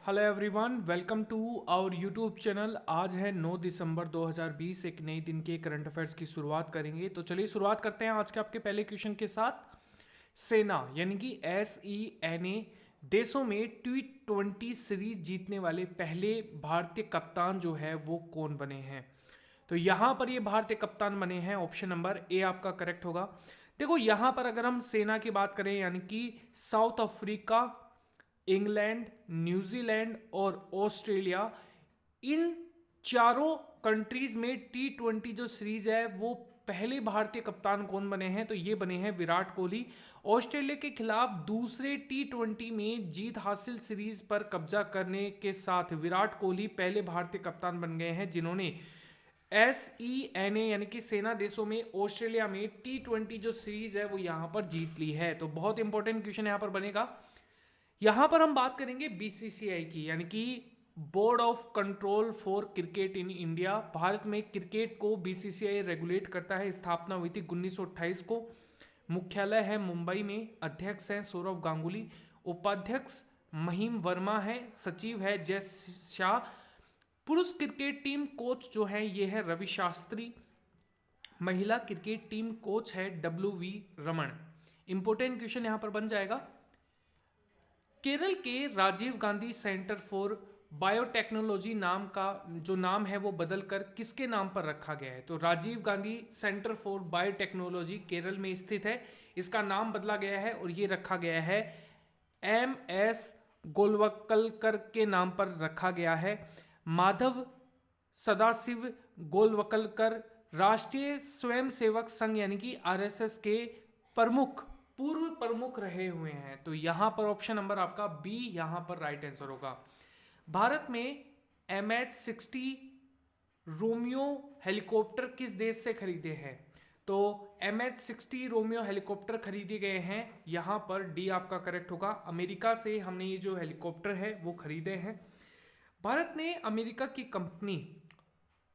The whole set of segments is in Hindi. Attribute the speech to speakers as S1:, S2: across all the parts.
S1: Hello everyone, welcome to our YouTube channel. आज है 9 दिसंबर 2020। एक नए दिन के करंट अफेयर्स की शुरुआत करेंगे। तो चलिए शुरुआत करते हैं आज के आपके पहले क्वेश्चन के साथ। सेना यानी कि SENA देशों में T20 सीरीज जीतने वाले पहले भारतीय कप्तान जो है वो कौन बने हैं। तो यहां पर ये भारतीय कप्तान बने हैं। ऑप्शन नंबर ए आपका करेक्ट होगा। देखो यहां पर अगर हम सेना की बात करें यानी कि साउथ अफ्रीका, इंग्लैंड, न्यूजीलैंड और ऑस्ट्रेलिया, इन चारों कंट्रीज में T20 जो सीरीज है वो पहले भारतीय कप्तान कौन बने हैं, तो ये बने हैं विराट कोहली। ऑस्ट्रेलिया के खिलाफ दूसरे T20 में जीत हासिल सीरीज पर कब्जा करने के साथ विराट कोहली पहले भारतीय कप्तान बन गए हैं जिन्होंने SENA यानी कि सेना देशों में ऑस्ट्रेलिया में T20 जो सीरीज है वो यहां पर जीत ली है। तो बहुत इंपॉर्टेंट क्वेश्चन यहां पर बनेगा। यहां पर हम बात करेंगे BCCI की यानी कि board of control for cricket in India. Bharat में क्रिकेट को BCCI रेगुलेट करता है। स्थापना हुई थी 1928 को। मुख्यालय है मुंबई में। अध्यक्ष हैं सौरव गांगुली। उपाध्यक्ष महिम वर्मा है। सचिव है जय शाह। पुरुष क्रिकेट टीम कोच जो है ये है रवि शास्त्री। महिला क्रिकेट टीम कोच है WV रमन। इंपोर्टेंट क्वेश्चन यहां पर बन जाएगा। केरल के Rajiv Gandhi centre for biotechnology नाम का जो नाम है वो बदलकर किसके नाम पर रखा गया है। तो Rajiv Gandhi centre for biotechnology Kerala में स्थित है। इसका नाम बदला गया है और ये रखा गया है MS गोलवकलकर के नाम पर रखा गया है। माधव सदाशिव गोलवकलकर राष्ट्रीय स्वयंसेवक संघ यानी कि RSS के प्रमुख पूर्व प्रमुख रहे हुए हैं। तो यहां पर ऑप्शन नंबर आपका बी यहां पर राइट आंसर होगा। भारत में MH-60 रोमियो हेलीकॉप्टर किस देश से खरीदे हैं। तो MH-60 रोमियो हेलीकॉप्टर खरीदे गए हैं यहां पर डी आपका करेक्ट होगा। अमेरिका से हमने ये जो हेलीकॉप्टर है वो खरीदे हैं। भारत ने अमेरिका की कंपनी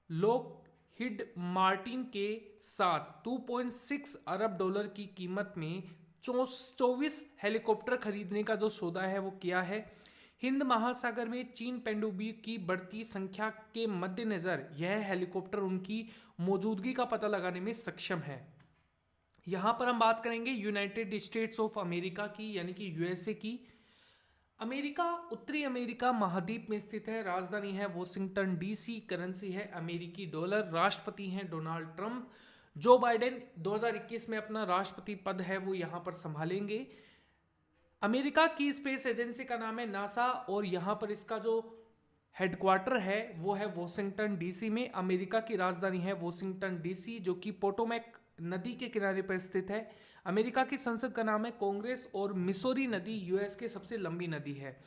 S1: लॉकहीड मार्टिन के साथ 2.6 अरब डॉलर की कीमत में 24 हेलीकॉप्टर खरीदने का जो सौदा है वो किया है। हिंद महासागर में चीन पनडुब्बी की बढ़ती संख्या के मद्देनजर यह हेलीकॉप्टर उनकी मौजूदगी का पता लगाने में सक्षम है। यहां पर हम बात करेंगे यूनाइटेड स्टेट्स ऑफ अमेरिका की यानी कि USA की। अमेरिका उत्तरी अमेरिका महाद्वीप में स्थित है। राजधानी है वॉशिंगटन DC। करेंसी है अमेरिकी डॉलर। राष्ट्रपति हैं डोनाल्ड ट्रंप। जो बाइडेन 2021 में अपना राष्ट्रपति पद है वो यहां पर संभालेंगे। अमेरिका की स्पेस एजेंसी का नाम है नासा और यहां पर इसका जो हेडक्वार्टर है वो है वॉशिंगटन DC में। अमेरिका की राजधानी है वॉशिंगटन DC जो कि पोटोमैक नदी के किनारे पर स्थित है। अमेरिका की संसद का नाम है कांग्रेस और मिसौरी नदी US की सबसे लंबी नदी है।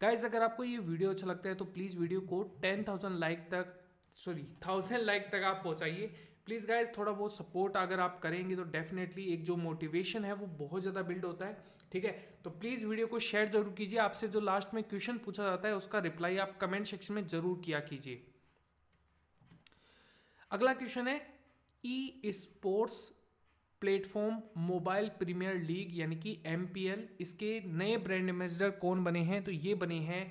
S1: गाइज अगर आपको ये वीडियो अच्छा लगता है तो प्लीज़ वीडियो को 10,000 लाइक तक 1000 लाइक तक आप पहुंचाइए। प्लीज़ गाइज थोड़ा बहुत सपोर्ट अगर आप करेंगे तो डेफिनेटली एक जो मोटिवेशन है वो बहुत ज़्यादा बिल्ड होता है। ठीक है, तो प्लीज़ वीडियो को शेयर जरूर कीजिए। आपसे जो लास्ट में क्वेश्चन पूछा जाता है उसका रिप्लाई आप कमेंट सेक्शन में जरूर किया कीजिए। अगला क्वेश्चन है e sports platform mobile premier league यानी कि MPL इसके नए ब्रांड एम्बेसडर कौन बने हैं। तो ये बने हैं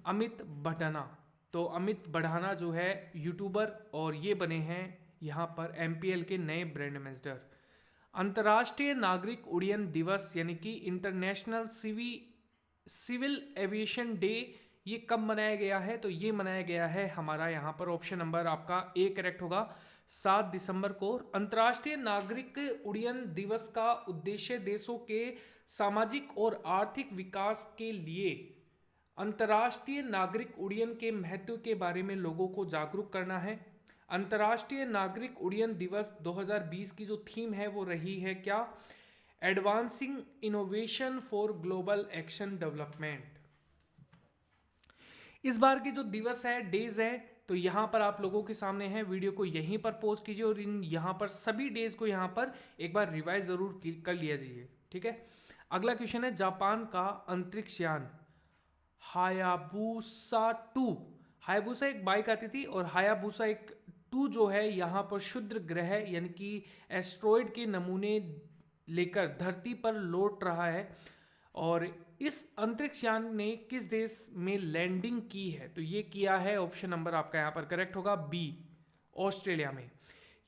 S1: अमित बढ़ाना। तो अमित बढ़ाना जो है यूट्यूबर और ये बने हैं यहाँ पर MPL के नए ब्रांड एम्बेसडर। अंतर्राष्ट्रीय नागरिक उड्डयन दिवस यानी कि इंटरनेशनल सिविल एविएशन डे ये कब मनाया गया है। तो ये मनाया गया है हमारा यहाँ पर ऑप्शन नंबर आपका ए करेक्ट होगा 7 दिसंबर को। अंतर्राष्ट्रीय नागरिक उड्डयन दिवस का उद्देश्य देशों के सामाजिक और आर्थिक विकास के लिए अंतर्राष्ट्रीय नागरिक उड्डयन के महत्व के बारे में लोगों को जागरूक करना है। अंतर्राष्ट्रीय नागरिक उड्डयन दिवस 2020 की जो थीम है वो रही है क्या, advancing innovation for global action development. इस बार के जो दिवस है डेज है तो यहां पर आप लोगों के सामने है। वीडियो को यहीं पर पॉज कीजिए और इन यहां पर सभी डेज को यहां पर एक बार रिवाइज जरूर कर लिया जाइए। ठीक है, अगला क्वेश्चन है जापान का अंतरिक्ष यान हायाबुसा 2। हायाबुसा एक बाइक आती थी और हायाबुसा एक 2 जो है यहाँ पर क्षुद्र ग्रह यानी कि एस्ट्रॉयड के नमूने लेकर धरती पर लौट रहा है। और इस अंतरिक्ष यान ने किस देश में लैंडिंग की है? तो ये किया है, ऑप्शन नंबर आपका यहाँ पर करेक्ट होगा बी, ऑस्ट्रेलिया में।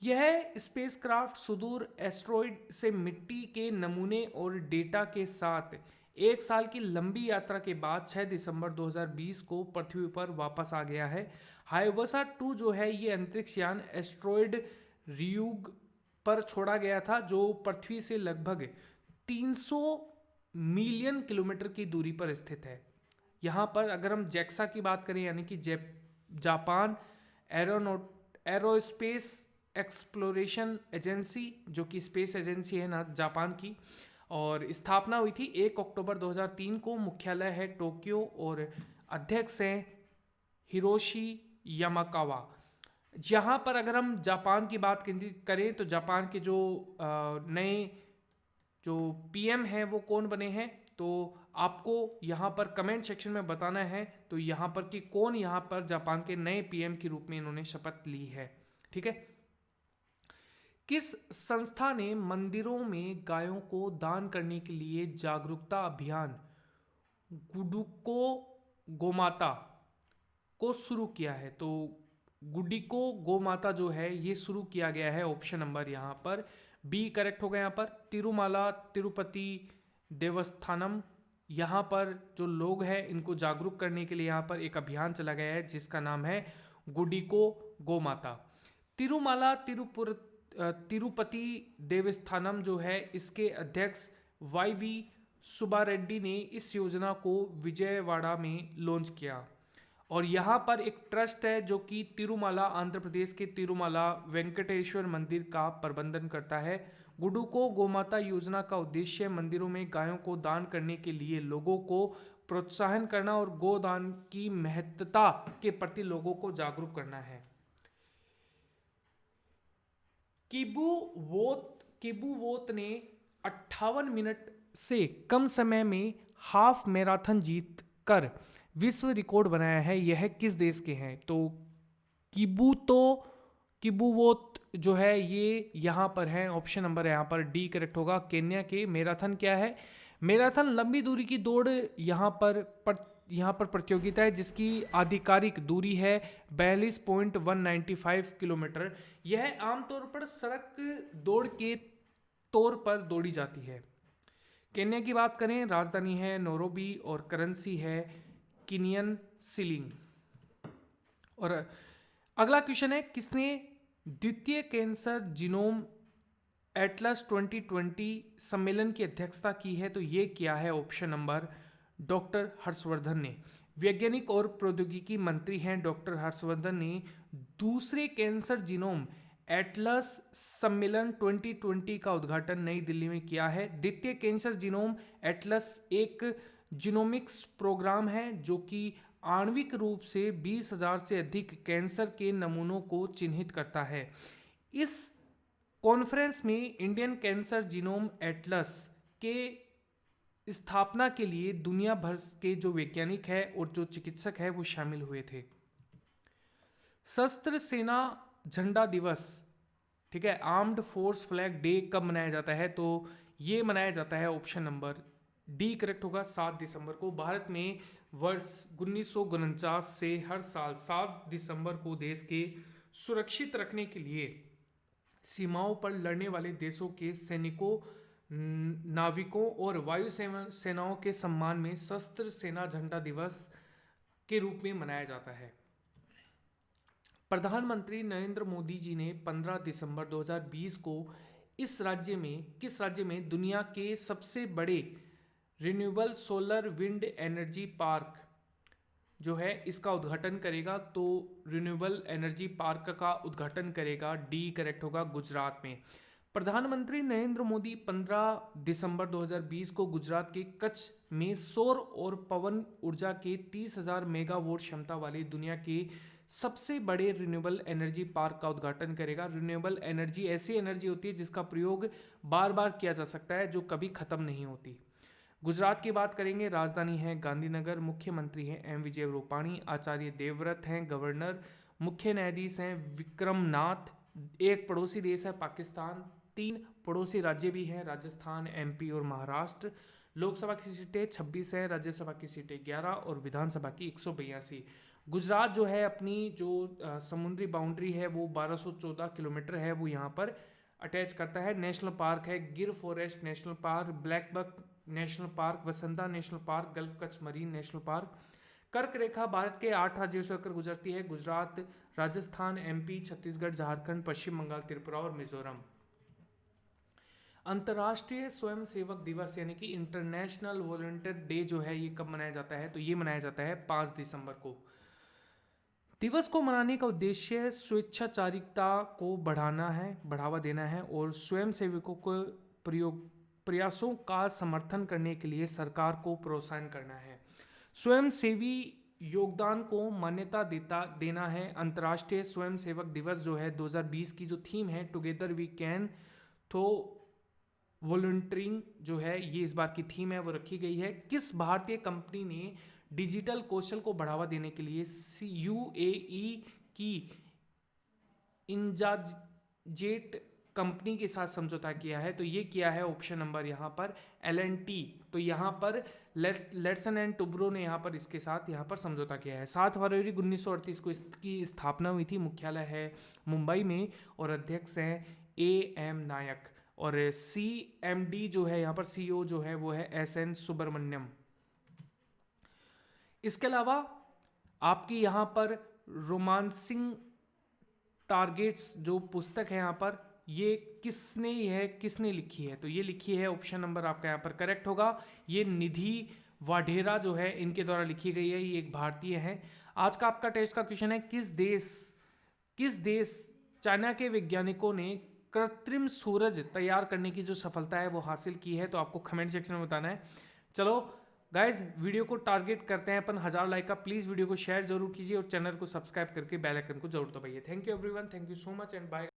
S1: यह स्पेसक्राफ्ट सुदूर एस्ट्रॉइड से मिट्टी के नमूने और डेटा के साथ 1 साल की लंबी यात्रा के बाद 6 दिसंबर 2020 को पृथ्वी पर वापस आ गया है। हाइबसा 2 जो है ये अंतरिक्ष यान एस्ट्रॉइड रियूग पर छोड़ा गया था, जो पृथ्वी से लगभग 300 मिलियन किलोमीटर की दूरी पर स्थित है। यहाँ पर अगर हम जैक्सा की बात करें, यानी कि जापान एरोस्पेस एक्सप्लोरेशन एजेंसी, जो कि स्पेस एजेंसी है ना जापान की, और स्थापना हुई थी 1 अक्टूबर 2003 को। मुख्यालय है टोक्यो और अध्यक्ष हैं हिरोशी यामाकावा। यहाँ पर अगर हम जापान की बात करें तो जापान के जो नए जो पीएम हैं वो कौन बने हैं, तो आपको यहाँ पर कमेंट सेक्शन में बताना है तो यहाँ पर कि कौन यहाँ पर जापान के नए पीएम के रूप में इन्होंने शपथ ली है। ठीक है। किस संस्था ने मंदिरों में गायों को दान करने के लिए जागरूकता अभियान गुडुको गोमाता को शुरू किया है? तो गुडिको गोमाता जो है ये शुरू किया गया है, ऑप्शन नंबर यहाँ पर बी करेक्ट होगा। यहाँ पर तिरुमाला तिरुपति देवस्थानम, यहाँ पर जो लोग हैं इनको जागरूक करने के लिए यहाँ पर एक अभियान चला गया है जिसका नाम है गुडिको गोमाता। तिरुमाला तिरुपति देवस्थानम जो है इसके अध्यक्ष YV सुब्बारेड्डी ने इस योजना को विजयवाड़ा में लॉन्च किया, और यहाँ पर एक ट्रस्ट है जो कि तिरुमाला आंध्र प्रदेश के तिरुमाला वेंकटेश्वर मंदिर का प्रबंधन करता है। गुडुको गोमाता योजना का उद्देश्य मंदिरों में गायों को दान करने के लिए लोगों को प्रोत्साहन करना और गोदान की महत्ता के प्रति लोगों को जागरूक करना है। किबुवोत ने 58 मिनट से कम समय में हाफ मैराथन जीत कर विश्व रिकॉर्ड बनाया है। यह किस देश के हैं? तो किबुवोत जो है ये यहाँ पर है, ऑप्शन नंबर यहाँ पर डी करेक्ट होगा, केन्या के। मैराथन क्या है? मैराथन लंबी दूरी की दौड़ यहाँ पर प्रतियोगिता है जिसकी आधिकारिक दूरी है 42.195 किलोमीटर। यह आमतौर पर सड़क दौड़ के तौर पर दौड़ी जाती है। केन्या की बात करें, राजधानी है नैरोबी और करेंसी है किनियन सिलिंग। और अगला क्वेश्चन है, किसने द्वितीय कैंसर जीनोम एटलस 2020 सम्मेलन की अध्यक्षता की है? तो ये किया है, ऑप्शन नंबर डॉक्टर हर्षवर्धन ने। वैज्ञानिक और प्रौद्योगिकी मंत्री हैं डॉक्टर हर्षवर्धन ने दूसरे कैंसर जीनोम एटलस सम्मेलन 2020 का उद्घाटन नई दिल्ली में किया है। द्वितीय कैंसर जीनोम एटलस एक जीनोमिक्स प्रोग्राम है जो कि आणविक रूप से 20,000 से अधिक कैंसर के नमूनों को चिन्हित करता है। इस कॉन्फ्रेंस में इंडियन कैंसर जीनोम एटलस के स्थापना के लिए दुनिया भर के जो वैज्ञानिक है और जो चिकित्सक है वो शामिल हुए थे। सशस्त्र सेना झंडा दिवस, ठीक है, आर्म्ड फोर्स फ्लैग डे कब मनाया जाता है? तो ये मनाया जाता है, ऑप्शन नंबर डी करेक्ट होगा, 7 दिसंबर को। भारत में वर्ष 1949 से हर साल 7 दिसंबर को देश के सुरक्षित रखने के लिए सीमाओं पर लड़ने वाले देशों के सैनिकों, नाविकों और वायु सेनाओं के सम्मान में सशस्त्र सेना झंडा दिवस के रूप में मनाया जाता है। प्रधानमंत्री नरेंद्र मोदी जी ने 15 दिसंबर 2020 को किस राज्य में दुनिया के सबसे बड़े renewable solar wind energy park जो है इसका उद्घाटन करेगा? तो रिन्यूएबल एनर्जी पार्क का उद्घाटन करेगा, डी करेक्ट होगा, गुजरात में। प्रधानमंत्री नरेंद्र मोदी 15 दिसंबर 2020 को गुजरात के कच्छ में सौर और पवन ऊर्जा के 30,000 मेगावाट क्षमता वाले दुनिया के सबसे बड़े रिन्यूएबल एनर्जी पार्क का उद्घाटन करेगा। रिन्यूएबल एनर्जी ऐसी एनर्जी होती है जिसका प्रयोग बार बार किया जा सकता है, जो कभी खत्म नहीं होती। गुजरात की बात करेंगे, राजधानी है गांधीनगर, मुख्यमंत्री हैं एम विजय रूपाणी, आचार्य देवव्रत हैं गवर्नर, मुख्य न्यायाधीश हैं विक्रमनाथ। एक पड़ोसी देश है पाकिस्तान, 3 पड़ोसी राज्य भी हैं राजस्थान, MP और महाराष्ट्र। लोकसभा की सीटें 26 है, राज्यसभा की सीटें 11 और विधानसभा की 182। गुजरात जो है अपनी जो समुद्री बाउंड्री है वो 1214 किलोमीटर है, वो यहाँ पर अटैच करता है। नेशनल पार्क है Gir Forest National Park, Black Buck National Park, Vasanta National Park, Gulf Kutch Marine National Park. कर्क रेखा भारत के 8 राज्यों से होकर गुजरती है, गुजरात, राजस्थान, एमपी, छत्तीसगढ़, झारखंड, पश्चिम बंगाल, त्रिपुरा और मिजोरम। अंतर्राष्ट्रीय स्वयंसेवक दिवस यानी कि इंटरनेशनल वॉलंटियर डे जो है ये कब मनाया जाता है? तो ये मनाया जाता है 5 दिसंबर को। दिवस को मनाने का उद्देश्य स्वेच्छाचारिता को बढ़ावा देना है और स्वयंसेवकों को प्रयासों का समर्थन करने के लिए सरकार को प्रोत्साहन करना है। स्वयंसेवी योगदान को मान्यता देना है। अंतर्राष्ट्रीय स्वयंसेवक दिवस जो है 2020 की जो थीम है टुगेदर वी कैन, तो वॉलंटियरिंग जो है ये इस बार की थीम है वो रखी गई है। किस भारतीय कंपनी ने डिजिटल कौशल को बढ़ावा देने के लिए यूएई की इंजाजेट कंपनी के साथ समझौता किया है? तो ये किया है ऑप्शन नंबर यहाँ पर L&T। तो यहाँ पर लेट्सन एंड टुब्रो ने यहाँ पर इसके साथ यहाँ पर समझौता किया है। 7 फरवरी 1938 को इसकी स्थापना हुई थी। मुख्यालय है मुंबई में और अध्यक्ष हैं AM नायक और CMD जो है यहाँ पर CEO जो है वो है SN सुब्रमण्यम। इसके अलावा आपकी यहाँ पर रोमांसिंग टारगेट्स जो पुस्तक है यहाँ पर ये किसने लिखी है? तो ये लिखी है ऑप्शन नंबर आपका यहाँ पर करेक्ट होगा, ये निधि वाढेरा जो है इनके द्वारा लिखी गई है, ये एक भारतीय है। आज का आपका टेस्ट का क्वेश्चन है किस देश चाइना के वैज्ञानिकों ने कृत्रिम सूरज तैयार करने की जो सफलता है वो हासिल की है? तो आपको कमेंट सेक्शन में बताना है। चलो गाइज वीडियो को टारगेट करते हैं अपन 1000 लाइक का। प्लीज़ वीडियो को शेयर जरूर कीजिए और चैनल को सब्सक्राइब करके बेल आइकन को जरूर दबाइए। Thank you everyone, thank you so much and bye.